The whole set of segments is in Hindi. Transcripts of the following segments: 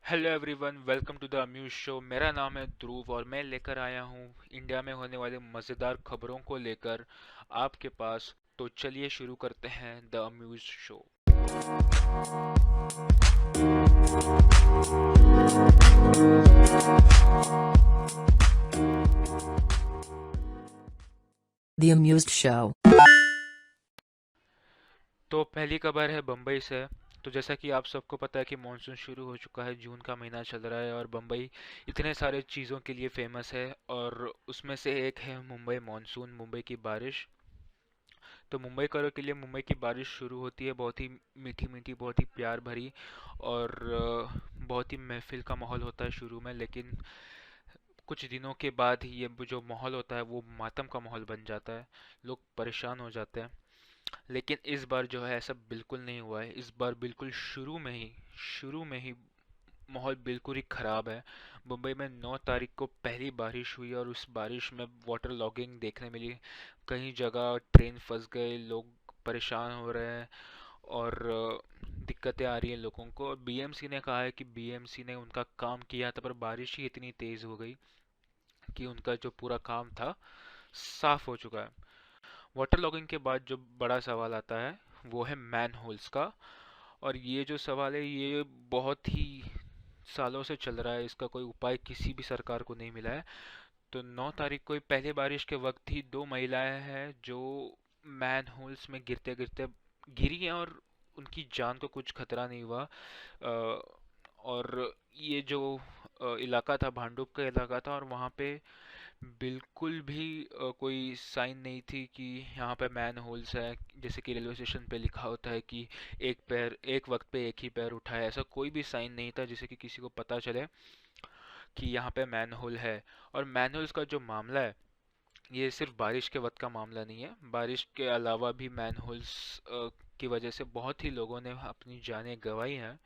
Hello everyone, welcome to the Amused Show. मेरा नाम है ध्रुव और मैं लेकर आया हूँ इंडिया में होने वाले मज़ेदार खबरों को लेकर आपके पास। तो चलिए शुरू करते हैं the Amused Show. The Amused Show. तो पहली खबर है बम्बई से। तो जैसा कि आप सबको पता है कि मानसून शुरू हो चुका है, जून का महीना चल रहा है और बम्बई इतने सारे चीज़ों के लिए फेमस है और उसमें से एक है मुंबई मानसून, मुंबई की बारिश। तो मुंबई करो के लिए मुंबई की बारिश शुरू होती है, बहुत ही मीठी मीठी, बहुत ही प्यार भरी और बहुत ही महफिल का माहौल होता है शुरू में। लेकिन कुछ दिनों के बाद ही ये जो माहौल होता है वो मातम का माहौल बन जाता है, लोग परेशान हो जाते हैं। लेकिन इस बार जो है ऐसा बिल्कुल नहीं हुआ है। इस बार बिल्कुल शुरू में ही माहौल बिल्कुल ही ख़राब है। मुंबई में 9 तारीख को पहली बारिश हुई और उस बारिश में वाटर लॉगिंग देखने मिली। कई जगह ट्रेन फंस गए, लोग परेशान हो रहे हैं और दिक्कतें आ रही हैं लोगों को। और बीएमसी ने कहा है कि बीएमसी ने उनका काम किया था, पर बारिश ही इतनी तेज़ हो गई कि उनका जो पूरा काम था साफ हो चुका है। वाटर लॉगिंग के बाद जो बड़ा सवाल आता है वो है मैन होल्स का। और ये जो सवाल है ये बहुत ही सालों से चल रहा है, इसका कोई उपाय किसी भी सरकार को नहीं मिला है। तो 9 तारीख को पहले बारिश के वक्त ही दो महिलाएं हैं जो मैन होल्स में गिरते गिरते गिरी हैं और उनकी जान को कुछ खतरा नहीं हुआ। और ये जो इलाका था भांडुप का इलाका था और वहाँ पे बिल्कुल भी कोई साइन नहीं थी कि यहाँ पे मैन होल्स है। जैसे कि रेलवे स्टेशन पे लिखा होता है कि एक पैर एक वक्त पे एक ही पैर उठाए, ऐसा कोई भी साइन नहीं था जिससे कि किसी को पता चले कि यहाँ पे मैन होल है। और मैन होल्स का जो मामला है ये सिर्फ बारिश के वक्त का मामला नहीं है, बारिश के अलावा भी मैन होल्स की वजह से बहुत ही लोगों ने अपनी जानें गंवाई हैं।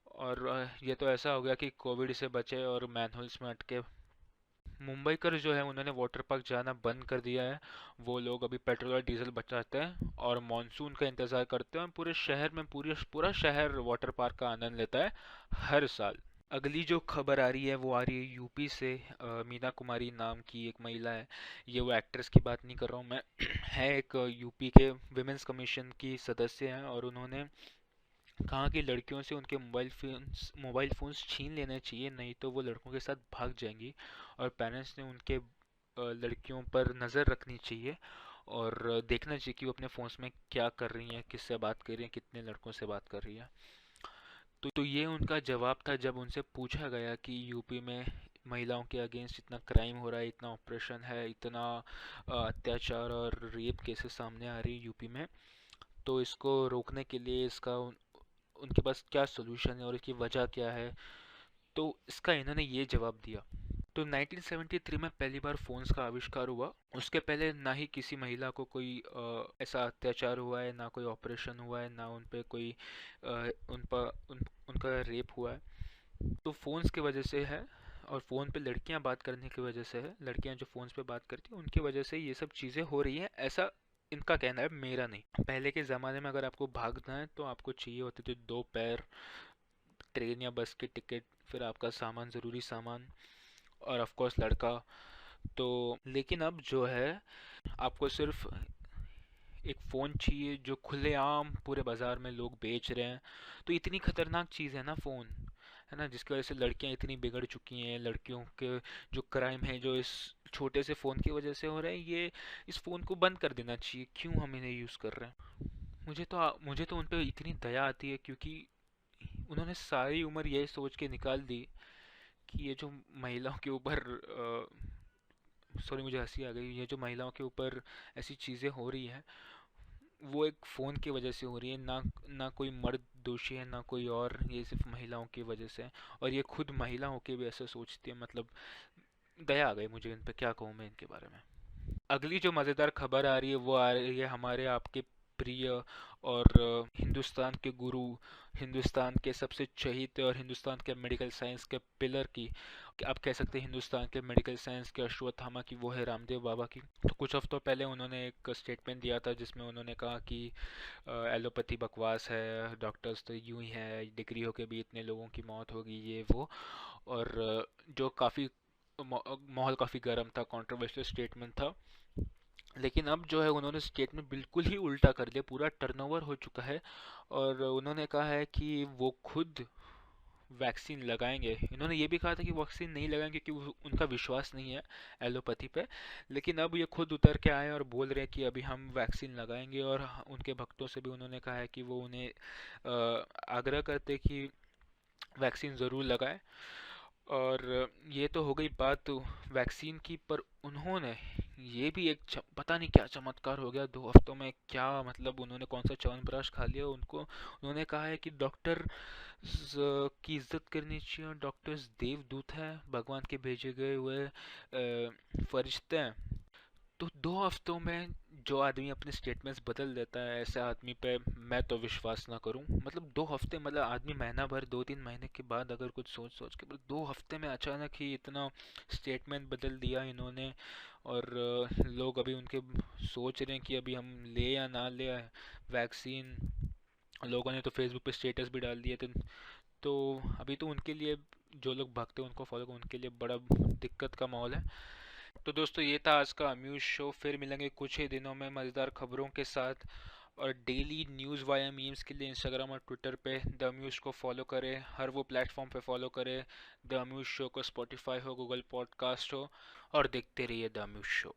और ये तो ऐसा हो गया कि कोविड से बचे और मैन होल्स में अटके मुंबईकर जो है उन्होंने वाटर पार्क जाना बंद कर दिया है। वो लोग अभी पेट्रोल और डीजल बचाते हैं और मानसून का इंतज़ार करते हैं। पूरे शहर में पूरी पूरा शहर वाटर पार्क का आनंद लेता है हर साल। अगली जो खबर आ रही है वो आ रही है यूपी से। मीना कुमारी नाम की एक महिला है, ये वो एक्ट्रेस की बात नहीं कर रहा हूँ मैं है एक यूपी के विमेंस कमीशन की सदस्य हैं और उन्होंने कहा कि लड़कियों से उनके मोबाइल फ़ोन्स छीन लेने चाहिए, नहीं तो वो लड़कों के साथ भाग जाएंगी। और पेरेंट्स ने उनके लड़कियों पर नज़र रखनी चाहिए और देखना चाहिए कि वो अपने फ़ोन्स में क्या कर रही हैं, किससे बात कर रही हैं, कितने लड़कों से बात कर रही हैं। तो ये उनका जवाब था जब उनसे पूछा गया कि यूपी में महिलाओं के अगेंस्ट इतना क्राइम हो रहा है, इतना ऑपरेशन है, इतना अत्याचार और रेप केसेस सामने आ रही है यूपी में। तो इसको रोकने के लिए इसका उनके पास क्या सोल्यूशन है और इसकी वजह क्या है। तो इसका इन्होंने ये जवाब दिया। तो 1973 में पहली बार फ़ोन्स का आविष्कार हुआ। उसके पहले ना ही किसी महिला को कोई ऐसा अत्याचार हुआ है, ना कोई ऑपरेशन हुआ है, ना उन पे कोई उन पर उनका रेप हुआ है। तो फ़ोन्स की वजह से है और फ़ोन पे लड़कियां बात करने की वजह से है। लड़कियां जो फ़ोन्स पे बात करती हैं उनकी वजह से ये सब चीज़ें हो रही हैं, ऐसा इनका कहना है, मेरा नहीं। पहले के ज़माने में अगर आपको भागना है तो आपको चाहिए होते थे दो पैर, ट्रेन या बस की टिकट, फिर आपका सामान, ज़रूरी सामान और ऑफ कोर्स लड़का। तो लेकिन अब जो है आपको सिर्फ एक फ़ोन चाहिए जो खुलेआम पूरे बाज़ार में लोग बेच रहे हैं। तो इतनी खतरनाक चीज़ है ना फ़ोन, है ना, जिसकी वजह से लड़कियां इतनी बिगड़ चुकी हैं। लड़कियों के जो क्राइम है जो इस छोटे से फ़ोन की वजह से हो रहे हैं, ये इस फ़ोन को बंद कर देना चाहिए। क्यों हम इन्हें यूज़ कर रहे हैं? मुझे तो उन पे इतनी दया आती है क्योंकि उन्होंने सारी उम्र यही सोच के निकाल दी कि ये जो महिलाओं के ऊपर सॉरी मुझे हंसी आ गई, ये जो महिलाओं के ऊपर ऐसी चीज़ें हो रही हैं वो एक फ़ोन की वजह से हो रही है। ना ना कोई मर्द दोषी है ना कोई और, ये सिर्फ महिलाओं की वजह से है। और ये खुद महिला होके भी ऐसा सोचती है, मतलब दया आ गई मुझे इन पे, क्या कहूँ मैं इनके बारे में। अगली जो मज़ेदार खबर आ रही है वो आ रही है हमारे आपके प्रिय और हिंदुस्तान के गुरु, हिंदुस्तान के सबसे चहीते और हिंदुस्तान के मेडिकल साइंस के पिलर की, कि आप कह सकते हैं हिंदुस्तान के मेडिकल साइंस के अश्वत्थामा की, वो है रामदेव बाबा की। तो कुछ हफ्तों पहले उन्होंने एक स्टेटमेंट दिया था जिसमें उन्होंने कहा कि एलोपैथी बकवास है, डॉक्टर्स तो यूं ही है, डिग्री होके भी इतने लोगों की मौत होगी, ये वो। और जो काफ़ी माहौल काफ़ी गर्म था, कंट्रोवर्शियल स्टेटमेंट था। लेकिन अब जो है उन्होंने स्टेटमेंट बिल्कुल ही उल्टा कर दिया, पूरा टर्नओवर हो चुका है। और उन्होंने कहा है कि वो खुद वैक्सीन लगाएंगे। इन्होंने ये भी कहा था कि वैक्सीन नहीं लगाएंगे क्योंकि उनका विश्वास नहीं है एलोपैथी पे। लेकिन अब ये खुद उतर के आए और बोल रहे हैं कि अभी हम वैक्सीन लगाएंगे। और उनके भक्तों से भी उन्होंने कहा है कि वो उन्हें आग्रह करते कि वैक्सीन ज़रूर लगाएं। और ये तो हो गई बात वैक्सीन की, पर उन्होंने ये भी एक पता नहीं क्या चमत्कार हो गया 2 हफ्तों में, क्या मतलब उन्होंने कौन सा च्यवनप्राश खा लिया उनको। उन्होंने कहा है कि डॉक्टर की इज्जत करनी चाहिए, और डॉक्टर्स देवदूत हैं, भगवान के भेजे गए हुए फरिश्ते हैं। तो 2 हफ्तों में जो आदमी अपने स्टेटमेंट्स बदल देता है, ऐसे आदमी पे मैं तो विश्वास ना करूं। मतलब 2 हफ्ते, मतलब आदमी महीना भर 2-3 महीने के बाद अगर कुछ सोच सोच के, मतलब 2 हफ्ते में अचानक ही इतना स्टेटमेंट बदल दिया इन्होंने। और लोग अभी उनके सोच रहे हैं कि अभी हम ले या ना ले वैक्सीन। लोगों ने तो फेसबुक पे स्टेटस भी डाल दिए थे। तो अभी तो उनके लिए, जो लोग भगते हैं उनको फॉलो कर, उनके लिए बड़ा दिक्कत का माहौल है। तो दोस्तों ये था आज का अम्यूज शो। फिर मिलेंगे कुछ ही दिनों में मज़ेदार खबरों के साथ। और डेली न्यूज़ वाया मीम्स के लिए इंस्टाग्राम और ट्विटर पे द अम्यूज को फॉलो करें, हर वो प्लेटफॉर्म पे फॉलो करें। द अम्यूज शो को स्पॉटिफाई हो, गूगल पॉडकास्ट हो, और देखते रहिए द अम्यूज शो।